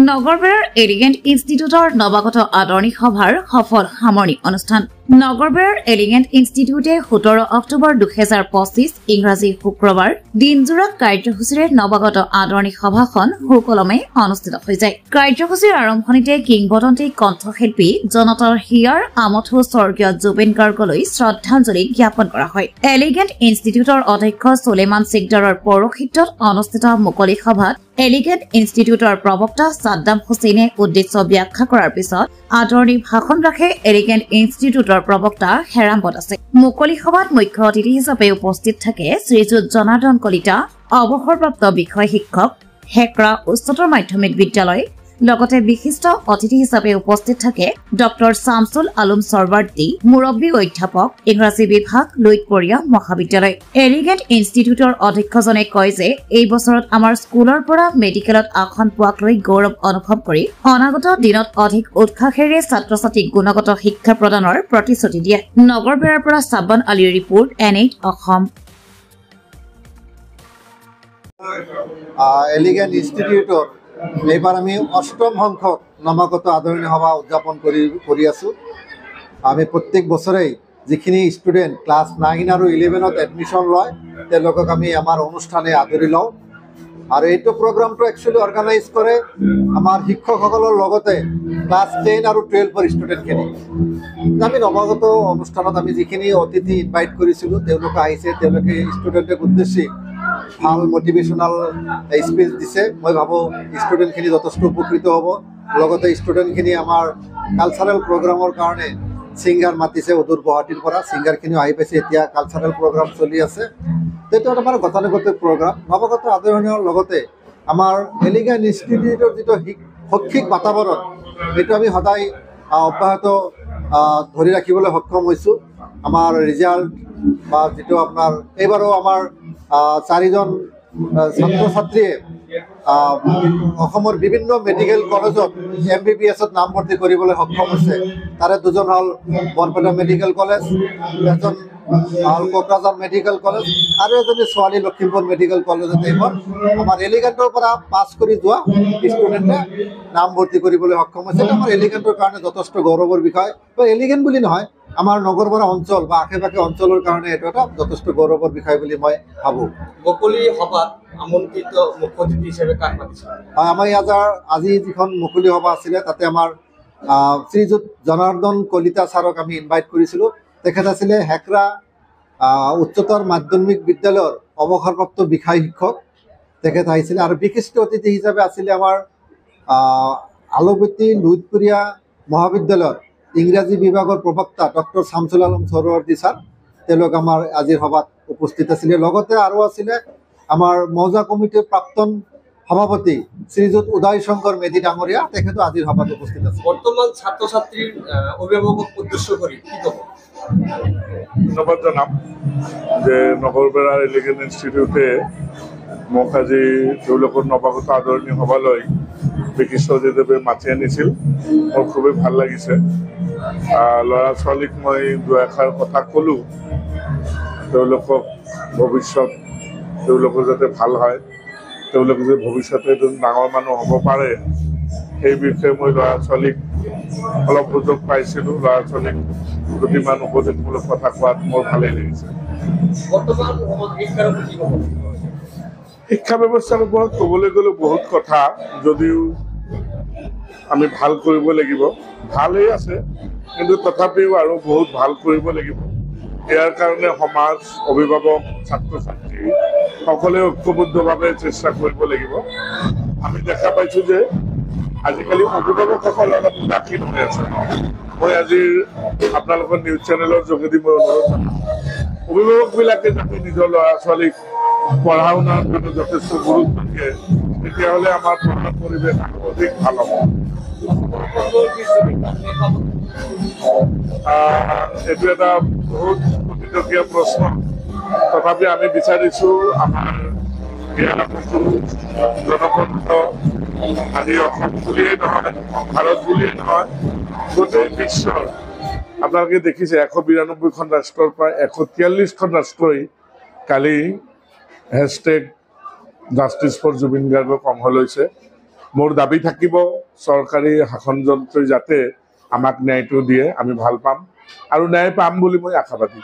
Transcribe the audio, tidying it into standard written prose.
নগৰবেৰাৰ elegant ইনষ্টিটিউটৰ নৱাগত আদৰণি সভাৰ সফল সামৰণি অনুষ্ঠান। নগৰবেৰাৰ এলিগেণ্ট ইনষ্টিটিউটে 17 অক্টোবৰ 2025 ইংৰাজী শুক্ৰবাৰ দিনজোৰা কাৰ্যসূচীৰে নৱাগত আদৰণি সভাখন সুকলমে অনুষ্ঠিত হৈ যায়। কাৰ্যসূচীৰ আৰম্ভণিতে কিংবদন্তী কণ্ঠশিল্পী জনতাৰ হিয়াৰ আমঠু স্বৰ্গীয় জুবিন গাৰ্গলৈ শ্ৰদ্ধাঞ্জলি জ্ঞাপন কৰা হয়। এলিগেণ্ট ইনষ্টিটিউটৰ অধ্যক্ষ সুলেমান চিকদাৰৰ পৌৰোহিত্যত অনুষ্ঠিত মুকলি সভাত এলিগেণ্ট ইনষ্টিটিউটৰ প্ৰবক্তা সাদ্দাম হুছেইনে উদ্দেশ্য ব্যাখ্যা কৰাৰ পিছত আদৰণি ভাষণ ৰাখে এলিগেণ্ট ইনষ্টিটিউটৰ প্ৰবক্তা হেৰাম বদাসে। মুকলি সভাত মুখ্য অতিথি হিচাপে উপস্থিত থাকে শ্ৰীযুত জনাৰ্দন কলিতা, অৱসৰপ্ৰাপ্ত বিষয় শিক্ষক, হেকৰা উচ্চতৰ মাধ্যমিক বিদ্যালয়। লগতে বিশিষ্ট অতিথি হিচাপে উপস্থিত থাকে ডক্টৰ শামছুল আলম সৰৱাৰ্দী, মুৰব্বী অধ্যাপক, ইংৰাজী বিভাগ, লুইতপৰীয়া মহাবিদ্যালয়। এলিগেণ্ট ইনষ্টিটিউটৰ অধ্যক্ষজনে কয় যে এই বছৰত আমাৰ স্কুলৰ পৰা মেডিকেলত আসন পোৱাক লৈ গৌৰৱ অনুভৱ কৰি অনাগত দিনত অধিক উৎসাহেৰে ছাত্ৰ ছাত্ৰীক গুণগত শিক্ষা প্ৰদানৰ প্ৰতিশ্ৰুতি দিয়ে। নগৰবেৰাৰ পৰা চাব্বান আলীৰ ৰিপৰ্ট, N8 অসম। এলিগেণ্ট ইনষ্টিটিউটৰ এইবাৰ আমি 8ম সংখ্যক নৱাগত আদৰণি সভা উদযাপন কৰি আছোঁ। আমি প্ৰত্যেক বছৰেই যিখিনি ষ্টুডেণ্ট ক্লাছ 9 আৰু 11ত এডমিশ্যন লয় তেওঁলোকক আমি আমাৰ অনুষ্ঠানে আদৰি লওঁ। আৰু এইটো প্ৰগ্ৰামটো একচুৱেলি অৰ্গেনাইজ কৰে আমাৰ শিক্ষকসকলৰ লগতে ক্লাছ 10 আৰু 12ৰ ষ্টুডেণ্টখিনি। আমি নৱাগত অনুষ্ঠানত আমি যিখিনি অতিথি ইনভাইট কৰিছিলোঁ তেওঁলোকে আহিছে, তেওঁলোকে ষ্টুডেণ্টক উদ্দেশ্যি ভাল মটিভেশ্যনেল স্পীচ দিছে। মই ভাবোঁ ষ্টুডেণ্টখিনি যথেষ্ট উপকৃত হ'ব। লগতে ষ্টুডেণ্টখিনি আমাৰ কালচাৰেল প্ৰগ্ৰামৰ কাৰণে ছিংগাৰ মাতিছে অদূৰ গুৱাহাটীৰ পৰা, ছিংগাৰখিনিও আহি পাইছে। এতিয়া কালচাৰেল প্ৰগ্ৰাম চলি আছে। সেইটো আমাৰ গতানুগতিক প্ৰগ্ৰাম। নৱাগত আদৰণিৰ লগতে আমাৰ এলিগেণ্ট ইনষ্টিটিউটৰ যিটো শৈক্ষিক বাতাবৰণ সেইটো আমি সদায় অব্যাহত ধৰি ৰাখিবলৈ সক্ষম হৈছোঁ। আমাৰ ৰিজাল্ট বা যিটো আপোনাৰ এইবাৰো আমাৰ 4জন ছাত্ৰ ছাত্ৰীয়ে অসমৰ বিভিন্ন মেডিকেল কলেজত MBBSত নামভৰ্তি কৰিবলৈ সক্ষম হৈছে। তাৰে 2জন হ'ল বৰপেটা মেডিকেল কলেজ, এজন হ'ল কোকৰাঝাৰ মেডিকেল কলেজ আৰু এজনী ছোৱালী লখিমপুৰ মেডিকেল কলেজত এইখন আমাৰ এলিগেণ্টৰ পৰা পাছ কৰি যোৱা ষ্টুডেণ্টে নামভৰ্তি কৰিবলৈ সক্ষম হৈছে। এইটো আমাৰ এলিগেণ্টৰ কাৰণে যথেষ্ট গৌৰৱৰ বিষয়। এলিগেণ্ট বুলি নহয়, আমাৰ নগৰবেৰা অঞ্চল বা আশে পাশে অঞ্চলৰ কাৰণে এইটো এটা যথেষ্ট গৌৰৱৰ বিষয় বুলি মই ভাবোঁ। মুকলি সভাত আমন্ত্ৰিত মুখ্য অতিথি হিচাপে কাক মাতিছে? হয়, আমাৰ ইয়াত আজি যিখন মুকলি সভা আছিলে তাতে আমাৰ শ্ৰীযুত জনাৰ্দন কলিতা ছাৰক আমি ইনভাইট কৰিছিলোঁ। তেখেত আছিলে হেকৰা উচ্চতৰ মাধ্যমিক বিদ্যালয়ৰ অৱসৰপ্ৰাপ্ত বিষয় শিক্ষক। তেখেত আহিছিলে আৰু বিশিষ্ট অতিথি হিচাপে আছিলে আমাৰ আলুগুটি লুইতপৰীয়া মহাবিদ্যালয়ৰ ইংৰাজী বিভাগৰ প্ৰবক্তা ডক্টৰ শামছুল আলম সৰৱাৰ্দী ছাৰ। তেওঁলোক আমাৰ আজিৰ সভাত উপস্থিত আছিলে। লগতে আৰু আছিলে আমাৰ মৌজা কমিটিৰ প্ৰাক্তন সভাপতি শ্ৰীযুত উদয় শংকৰ মেধি ডাঙৰীয়া, তেখেতো আজিৰ সভাত উপস্থিত আছে। বৰ্তমান ছাত্ৰ ছাত্ৰীৰ অভিভাৱকক উদ্দেশ্য কৰি কি ক'ব? ধন্যবাদ জনাম যে নগৰবেৰাৰ এলিগেণ্ট ইনষ্টিটিউটে মোক আজি তেওঁলোকৰ নৱাগত আদৰণি সভালৈ বিশিষ্ট অতিথি মাতি আনিছিল। মোৰ খুবেই ভাল লাগিছে। ল'ৰা ছোৱালীক মই 2 এষাৰ কথা ক'লোঁ, তেওঁলোকক ভৱিষ্যত তেওঁলোকৰ যাতে ভাল হয়, তেওঁলোকে যে ভৱিষ্যতে এজন ডাঙৰ মানুহ হ'ব পাৰে সেই বিষয়ে মই ল'ৰা ছোৱালীক অলপ সুযোগ পাইছিলোঁ। ল'ৰা ছোৱালীক দুটিমান উপদেশমূলক কথা কোৱাত মোৰ ভালেই লাগিছে। শিক্ষা ব্যৱস্থাৰ ওপৰত ক'বলৈ গ'লে বহুত কথা, যদিও আমি ভাল কৰিব লাগিব। ভালেই আছে, কিন্তু তথাপিও আৰু বহুত ভাল কৰিব লাগিব। ইয়াৰ কাৰণে সমাজ, অভিভাৱক, ছাত্ৰ ছাত্ৰী সকলোৱে ঐক্যবদ্ধভাৱে চেষ্টা কৰিব লাগিব। আমি দেখা পাইছোঁ যে আজিকালি অভিভাৱকসকল অলপ উদাসীন হৈ আছে। মই আজি আপোনালোকৰ নিউজ চেনেলৰ যোগেদি মই অনুৰোধ জনাম, অভিভাৱকবিলাকে যাতে নিজৰ ল'ৰা ছোৱালীক পঢ়া শুনাৰ কাৰণে যথেষ্ট গুৰুত্ব দিয়ে, তেতিয়াহ'লে আমাৰ পঢ়াৰ পৰিৱেশ অধিক ভাল হ'ব। এইটো এটা বহুত প্ৰতিটকীয়া প্ৰশ্ন। তথাপি আমি বিচাৰিছোঁ আমাৰ জনকণ্ঠ আজি অসম বুলিয়েই নহয়, ভাৰত বুলিয়েই নহয়, গোটেই বিশ্বৰ আপোনালোকে দেখিছে 192খন ৰাষ্ট্ৰৰ পৰা 143খন ৰাষ্ট্ৰই কালি #জাষ্টিছ ফৰ জুবিন গাৰ্গক অংশ লৈছে। মোৰ দাবী থাকিব চৰকাৰী শাসনযন্ত্ৰই যাতে আমাক ন্যায়টো দিয়ে, আমি ভাল পাম আৰু ন্যায় পাম বুলি মই আশাবাদী।